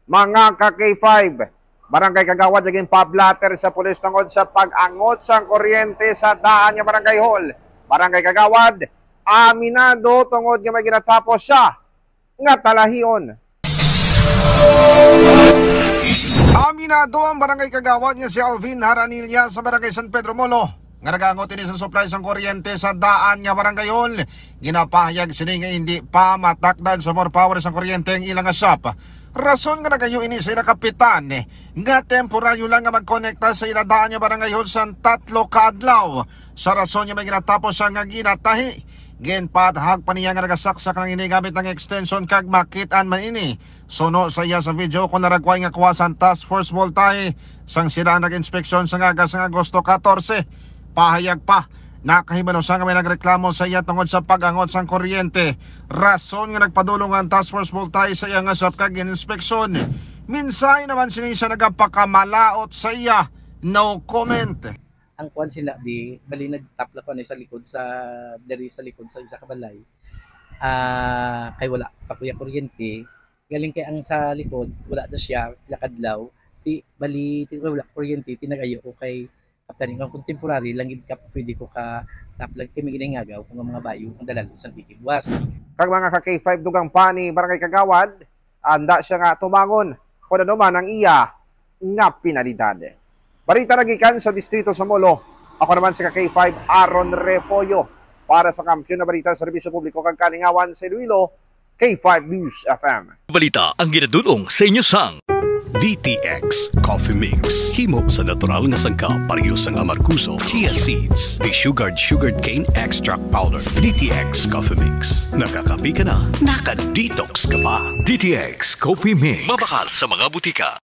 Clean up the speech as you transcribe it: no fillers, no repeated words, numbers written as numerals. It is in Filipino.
Mga ka-K5, Barangay Kagawad naging pablatter sa pulis tungod sa pag-angot sa kuryente sa daan nga Barangay Hall. Barangay Kagawad, aminado tungod nga may ginatapos siya nga talahion. Aminado ang Barangay Kagawad nga si Alvin Haranilla sa Barangay San Pedro Molo nga nagangot ini sa supply sang kuryente sa daan nga Barangay Hall. Ginapahayag sini nga hindi pa matakdan sa more power sang kuryente ang ilang shop. Rason nga nagayo ini sa kapitan nga temporaryo lang nga magkonekta sa iladaan nga Barangay Hall sa 3 kaadlaw. Sa rason nga may ginatapos sa nga ginatahi, ginpadhag pa niya nga nagasaksak ng ini gamit ng extension kag makitaan man ini. Suno sa iya sa video kung naragway nga kuwasan Task Force Voltahe sang sila nag-inspeksyon sa nga sa Agosto 14. Pahayag pa nakahimano sa nga may nagreklamo sa iya tungod sa pag-angot sang kuryente. Rason nga nagpadulong ang Task Force Voltahe sa iya nga sa kag-inspeksyon. Minsay naman siya nagapakamalaot sa iya. No comment. Ang kuan sila di bali nagtapla ko sa likod sa diri sa likod sa isa ka balay. Kay wala pa kuya kuryente. Galing kay ang sa likod wala na siya lakadlaw. Ti bali ti wala kuryente tinagayo ko kay kapten ng contemporary lang gid ka pwede ko ka taplag kay ginangagaw kung mga bayo ang dalalo sa titibwas. Kag mga ka-K5 dugang pani Barangay Kagawad, anda siya nga tumangon kung ano man ang iya nga pinalidad. Balita nagikan sa distrito sa Molo. Ako naman si K5 Aaron Refoyo para sa Kampiyon na Balita sa Serbisyo Publiko kag Kalingawan sa Iloilo, K5 News FM. Balita ang ginadulong sa inyo sang DTX Coffee Mix. Himo sa natural nga sangka pareho sang amarkuso, chia seeds, sugared cane extract powder. DTX Coffee Mix. Nakakapi ka na, naka-detox ka pa. DTX Coffee Mix. Mabakal sa mga butika.